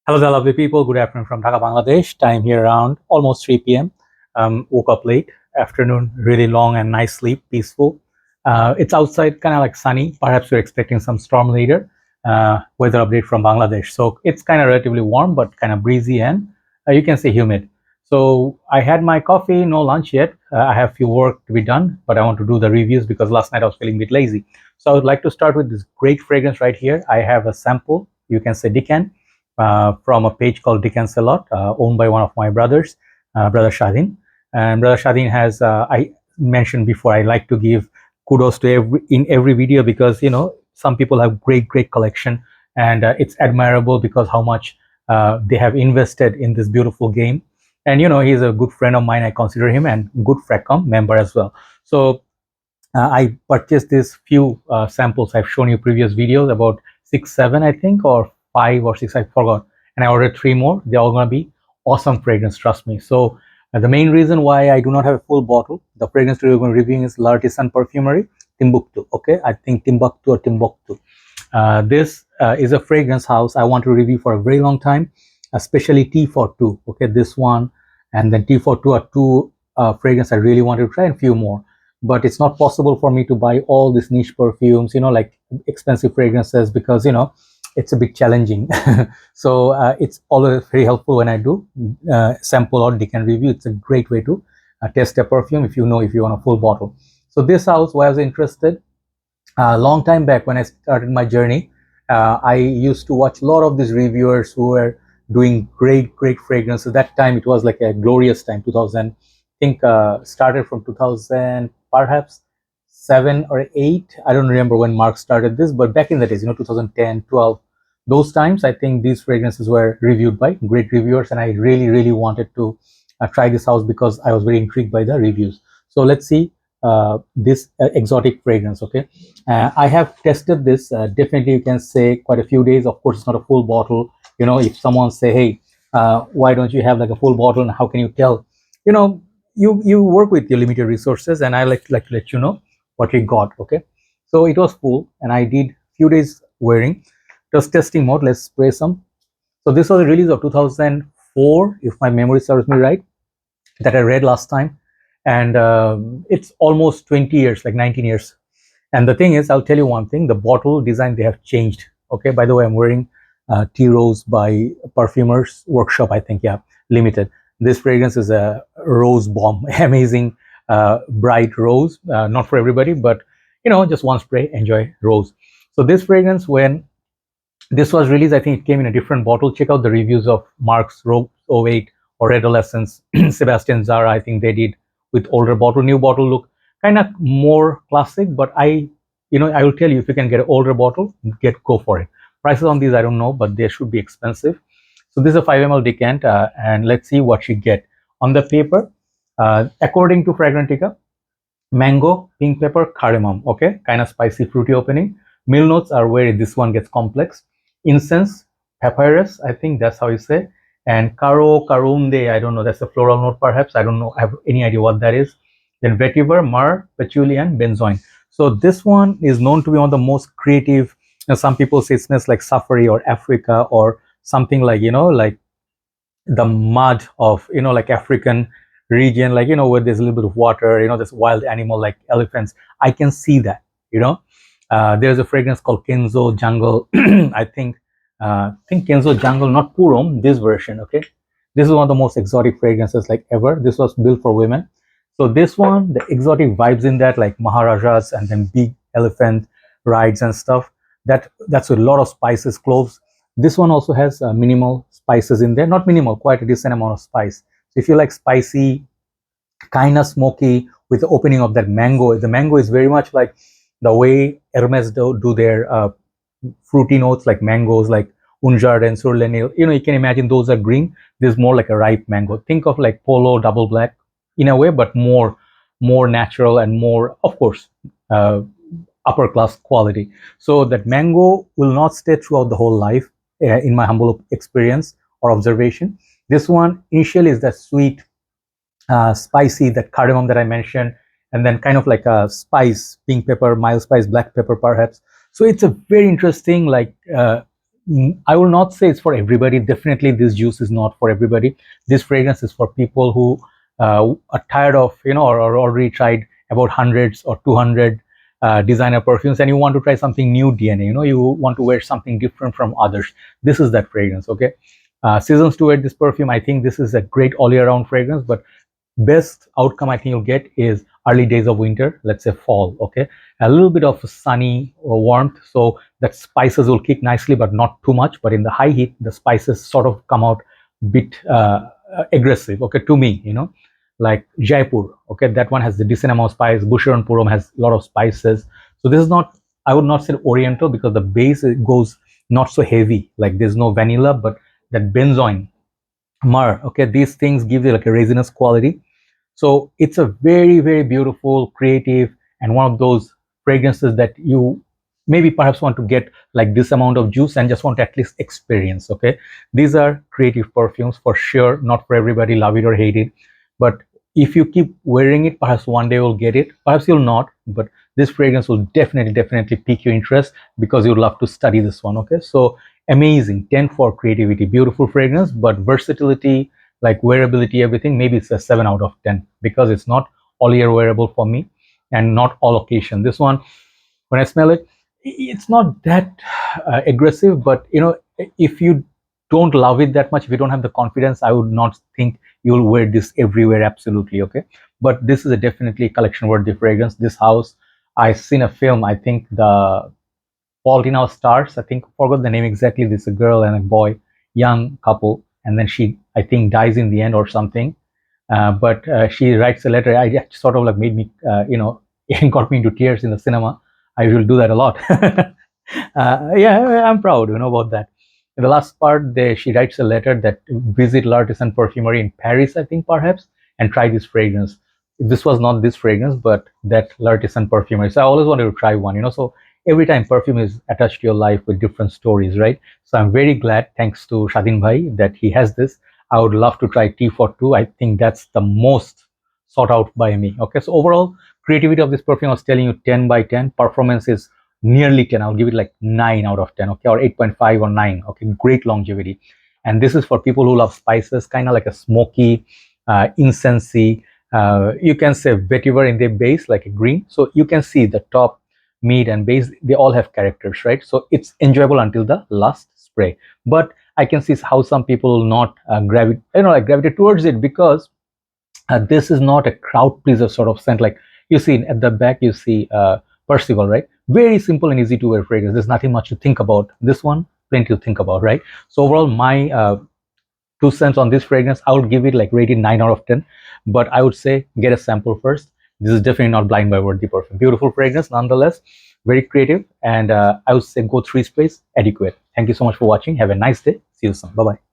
Hello there, lovely people. Good afternoon from Dhaka, Bangladesh. Time here around almost 3 p.m. Woke up late. Afternoon, really long and nice sleep, peaceful. It's outside, kind of like sunny. Perhaps you're expecting some storm later. Weather update from Bangladesh. So it's kind of relatively warm, but kind of breezy and you can say humid. So I had my coffee, no lunch yet. I have few work to be done, but I want to do the reviews because last night I was feeling a bit lazy. So I would like to start with this great fragrance right here. I have a sample. You can say Decant from a page called Decant a lot, owned by one of my brothers, Brother Shadin. And Brother Shadin has, I mentioned before, I like to give kudos to every video because some people have great collection, and it's admirable because how much they have invested in this beautiful game. And he's a good friend of mine. I consider him and good Fragcomm member as well. So I purchased these few samples. I've shown you previous videos about 6, 7, I think, or 5 or 6, I forgot. And I ordered 3 more. They're all going to be awesome fragrance, trust me. So the main reason why I do not have a full bottle, the fragrance we're going to be reviewing is L'Artisan Parfumerie Timbuktu. Okay, I think Timbuktu or Timbuktu. This is a fragrance house I want to review for a very long time, especially T42. Okay, this one and then T42 are two fragrance I really want to try, and few more. But it's not possible for me to buy all these niche perfumes, like expensive fragrances, because it's a bit challenging. So it's always very helpful when I do sample or Decant review. It's a great way to test a perfume if you want a full bottle. So this house, why I was interested a long time back when I started my journey, I used to watch a lot of these reviewers who were doing great fragrances. That time it was like a glorious time. 2000, I think, started from 2000, perhaps 7 or 8. I don't remember when Mark started this, but back in the days, 2010, 12, those times, I think these fragrances were reviewed by great reviewers, and I really wanted to try this house because I was very intrigued by the reviews. So let's see this exotic fragrance. Okay, I have tested this. Definitely, you can say quite a few days. Of course, it's not a full bottle. If someone say, "Hey, why don't you have like a full bottle?" and how can you tell? You work with your limited resources, and I like to let you know what we got. Okay, so it was full, and I did few days wearing. It was testing mode. Let's spray some. So this was a release of 2004, if my memory serves me right, that I read last time, and it's almost 20 years, like 19 years. And the thing is, I'll tell you one thing: the bottle design they have changed. Okay, by the way, I'm wearing Tea Rose by Parfumer's Workshop, I think, yeah, limited. This fragrance is a rose bomb, amazing, bright rose. Not for everybody, but just one spray, enjoy rose. So this fragrance, when this was released, I think it came in a different bottle. Check out the reviews of Mark's Rose 08 or Red Adolescence, Sebastian Zara. I think they did with older bottle. New bottle look kind of more classic, but I will tell you, if you can get an older bottle, go for it. Prices on these I don't know, but they should be expensive. So this is a 5 ml decant, and let's see what you get on the paper. According to Fragrantica, mango, pink pepper, cardamom. Okay, kind of spicy, fruity opening. Mill notes are where this one gets complex. Incense, papyrus, I think that's how you say. And karunde, I don't know, that's a floral note perhaps. I don't know, I have any idea what that is. Then vetiver, myrrh, patchouli, and benzoin. So this one is known to be one of the most creative. Some people say it smells like safari or Africa or something like, like the mud of, like African region, like, where there's a little bit of water, this wild animal like elephants. I can see that, there's a fragrance called Kenzo Jungle. I think Kenzo Jungle, not Purom, this version. Okay, this is one of the most exotic fragrances like ever. This was built for women. So this one, the exotic vibes in that, like Maharajas and then big elephant rides and stuff, that's with a lot of spices, cloves. This one also has minimal spices in there, not minimal, quite a decent amount of spice. So if you like spicy, kind of smoky, with the opening of that mango, the mango is very much like the way Hermes do their fruity notes, like mangoes, like Unjard and Sur Lenil. You can imagine those are green. This is more like a ripe mango. Think of like Polo Double Black in a way, but more natural and more, of course, upper class quality. So that mango will not stay throughout the whole life, in my humble experience or observation. This one initially is that sweet, spicy, that cardamom that I mentioned, and then kind of like a spice, pink pepper, mild spice, black pepper perhaps. So it's a very interesting, like I will not say it's for everybody. Definitely, this juice is not for everybody. This fragrance is for people who are tired of, or already tried about hundreds or 200 designer perfumes, and you want to try something new DNA. You want to wear something different from others. This is that fragrance. Okay. Seasons to wear this perfume. I think this is a great all year round fragrance, but best outcome I think you'll get is early days of winter, let's say fall. Okay, a little bit of sunny warmth, so that spices will kick nicely, but not too much. But in the high heat, the spices sort of come out a bit aggressive. Okay, to me, like Jaipur. Okay, that one has the decent amount of spice. Boucheron Purom has a lot of spices. So this is not, I would not say oriental, because the base, it goes not so heavy. Like there's no vanilla, but that benzoin, myrrh. Okay, these things give you like a resinous quality. So it's a very, very beautiful, creative, and one of those fragrances that you maybe perhaps want to get like this amount of juice and just want to at least experience. Okay, these are creative perfumes for sure, not for everybody, love it or hate it. But if you keep wearing it, perhaps one day you'll get it, perhaps you'll not. But this fragrance will definitely pique your interest, because you'd love to study this one. Okay, so amazing, 10 for creativity, beautiful fragrance, but versatility, like wearability, everything, maybe it's a 7 out of 10, because it's not all year wearable for me and not all occasion. This one, when I smell it, it's not that aggressive, but if you don't love it that much, if you don't have the confidence, I would not think you'll wear this everywhere. Absolutely. Okay, but this is a definitely collection worthy fragrance. This house, I seen a film, I think the Fault in Our Stars. I think, forgot the name exactly. This is a girl and a boy, young couple, and then she, I think, dies in the end or something. But she writes a letter. I sort of like made me, it got me into tears in the cinema. I will do that a lot. Yeah, I'm proud, about that. In the last part, she writes a letter that visit l'artisan perfumery in Paris, I think, perhaps, and try this fragrance. This was not this fragrance, but that l'artisan perfumery. So I always wanted to try one, So every time perfume is attached to your life with different stories, right? So I'm very glad, thanks to Shadin Bhai, that he has this. I would love to try T for two. I think that's the most sought out by me. Okay, so overall creativity of this perfume, I was telling you, 10 by 10. Performance is nearly 10. I'll give it like 9 out of 10. Okay, or 8.5 or 9. Okay, great longevity. And this is for people who love spices, kind of like a smoky, incensey. You can say vetiver in their base, like a green. So you can see the top, mid, and base, they all have characters, right? So it's enjoyable until the last spray. But I can see how some people will not gravitate towards it, because this is not a crowd pleaser sort of scent. Like you see at the back, you see Percival, right? Very simple and easy to wear fragrance. There's nothing much to think about. This one, plenty to think about, right? So overall, my 2 cents on this fragrance, I would give it like rated 9 out of 10. But I would say get a sample first. This is definitely not blind buy worthy perfume. Beautiful fragrance nonetheless, very creative, and I would say go 3 sprays, adequate. Thank you so much for watching. Have a nice day. See you soon. Bye bye.